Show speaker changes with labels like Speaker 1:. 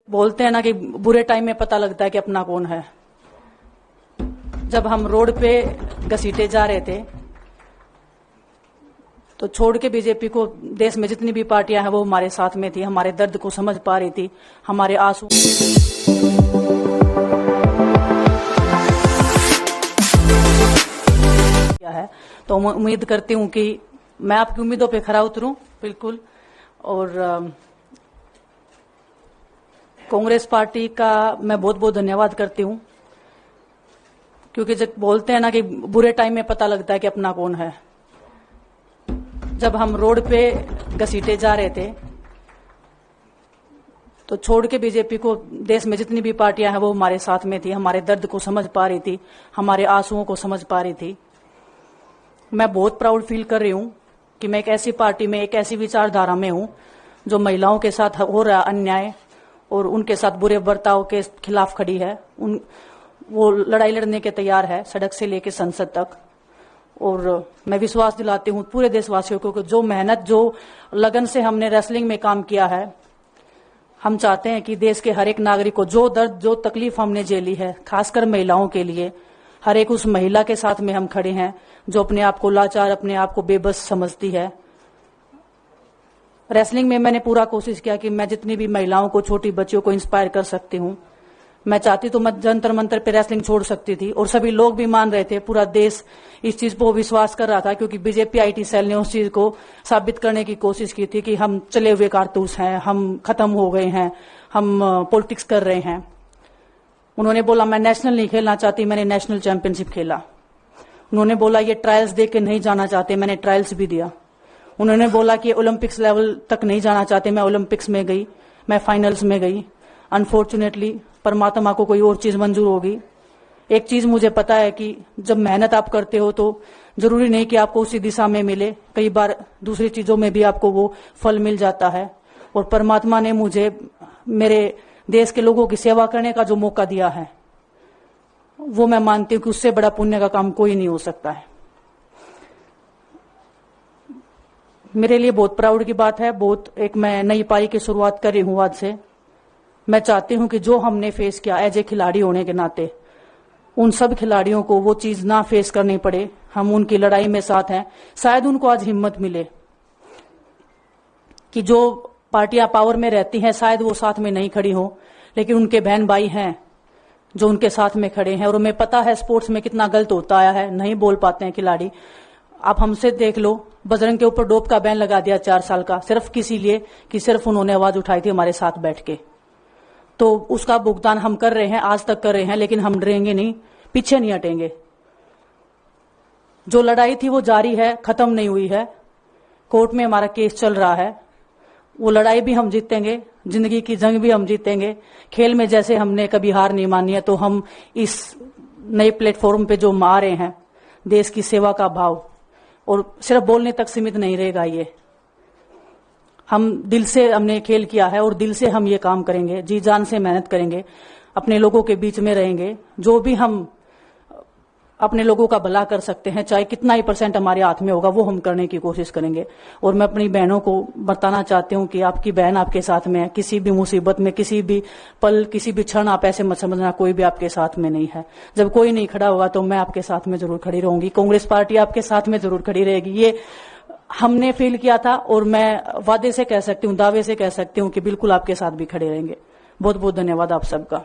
Speaker 1: बोलते हैं ना कि बुरे टाइम में पता लगता है कि अपना कौन है। जब हम रोड पे घसीटे जा रहे थे तो छोड़ के बीजेपी को देश में जितनी भी पार्टियां हैं वो हमारे साथ में थी, हमारे दर्द को समझ पा रही थी, हमारे आंसू क्या है। तो मैं उम्मीद करती हूं कि मैं आपकी उम्मीदों पे खरा उतरूं बिल्कुल। और कांग्रेस पार्टी का मैं बहुत बहुत धन्यवाद करती हूं, क्योंकि जब बोलते हैं ना कि बुरे टाइम में पता लगता है कि अपना कौन है। जब हम रोड पे घसीटे जा रहे थे तो छोड़ के बीजेपी को देश में जितनी भी पार्टियां हैं वो हमारे साथ में थी, हमारे दर्द को समझ पा रही थी, हमारे आंसुओं को समझ पा रही थी। मैं बहुत प्राउड फील कर रही हूं कि मैं एक ऐसी पार्टी में, एक ऐसी विचारधारा में हूं जो महिलाओं के साथ हो रहा अन्याय और उनके साथ बुरे बर्ताव के खिलाफ खड़ी है। वो लड़ाई लड़ने के तैयार है, सड़क से लेकर संसद तक। और मैं विश्वास दिलाती हूं पूरे देशवासियों को कि जो मेहनत, जो लगन से हमने रेसलिंग में काम किया है, हम चाहते हैं कि देश के हर एक नागरिक को जो दर्द, जो तकलीफ हमने झेली है, खासकर महिलाओं के लिए, हर एक उस महिला के साथ में हम खड़े हैं जो अपने आप को लाचार, अपने आप को बेबस समझती है। रेसलिंग में मैंने पूरा कोशिश किया कि मैं जितनी भी महिलाओं को, छोटी बच्चियों को इंस्पायर कर सकती हूं। मैं चाहती तो मैं जंतर मंतर पे रेसलिंग छोड़ सकती थी और सभी लोग भी मान रहे थे, पूरा देश इस चीज पर विश्वास कर रहा था, क्योंकि बीजेपी आईटी सेल ने उस चीज को साबित करने की कोशिश की थी कि हम चले हुए कारतूस हैं, हम खत्म हो गए हैं, हम पॉलिटिक्स कर रहे हैं। उन्होंने बोला मैं नेशनल नहीं खेलना चाहती, मैंने नेशनल चैंपियनशिप खेला। उन्होंने बोला ये ट्रायल्स दे के नहीं जाना चाहते, मैंने ट्रायल्स भी दिया। उन्होंने बोला कि ओलंपिक्स लेवल तक नहीं जाना चाहते, मैं ओलंपिक्स में गई, मैं फाइनल्स में गई। अनफॉर्चुनेटली परमात्मा को कोई और चीज मंजूर होगी। एक चीज मुझे पता है कि जब मेहनत आप करते हो तो जरूरी नहीं कि आपको उसी दिशा में मिले, कई बार दूसरी चीजों में भी आपको वो फल मिल जाता है। और परमात्मा ने मुझे मेरे देश के लोगों की सेवा करने का जो मौका दिया है, वो मैं मानती हूँ कि उससे बड़ा पुण्य का काम कोई नहीं हो सकता है। मेरे लिए बहुत प्राउड की बात है। एक मैं नई पारी की शुरुआत कर रही हूं आज से। मैं चाहती हूं कि जो हमने फेस किया एज ए खिलाड़ी होने के नाते, उन सब खिलाड़ियों को वो चीज ना फेस करनी पड़े। हम उनकी लड़ाई में साथ हैं। शायद उनको आज हिम्मत मिले कि जो पार्टियां पावर में रहती हैं शायद वो साथ में नहीं खड़ी हो, लेकिन उनके बहन भाई हैं जो उनके साथ में खड़े हैं। और हमें पता है स्पोर्ट्स में कितना गलत होता आया है, नहीं बोल पाते हैं खिलाड़ी। आप हमसे देख लो, बजरंग के ऊपर डोप का बैन लगा दिया 4 साल का, सिर्फ किसी लिए कि सिर्फ उन्होंने आवाज उठाई थी हमारे साथ बैठ के। तो उसका भुगतान हम कर रहे हैं, आज तक कर रहे हैं, लेकिन हम डरेंगे नहीं, पीछे नहीं हटेंगे। जो लड़ाई थी वो जारी है, खत्म नहीं हुई है। कोर्ट में हमारा केस चल रहा है, वो लड़ाई भी हम जीतेंगे, जिंदगी की जंग भी हम जीतेंगे। खेल में जैसे हमने कभी हार नहीं मानी है, तो हम इस नए प्लेटफॉर्म पे जो आ रहे हैं, देश की सेवा का भाव, और सिर्फ बोलने तक सीमित नहीं रहेगा। ये हम दिल से हमने खेल किया है और दिल से हम ये काम करेंगे, जी जान से मेहनत करेंगे, अपने लोगों के बीच में रहेंगे। जो भी हम अपने लोगों का भला कर सकते हैं, चाहे कितना ही % हमारे हाथ में होगा, वो हम करने की कोशिश करेंगे। और मैं अपनी बहनों को बताना चाहती हूँ कि आपकी बहन आपके साथ में है। किसी भी मुसीबत में, किसी भी पल, किसी भी क्षण आप ऐसे मत समझना कोई भी आपके साथ में नहीं है। जब कोई नहीं खड़ा होगा तो मैं आपके साथ में जरूर खड़ी रहूंगी, कांग्रेस पार्टी आपके साथ में जरूर खड़ी रहेगी। ये हमने फील किया था और मैं वादे से कह सकती हूँ, दावे से कह सकती हूँ कि बिल्कुल आपके साथ भी खड़े रहेंगे। बहुत बहुत धन्यवाद आप सबका।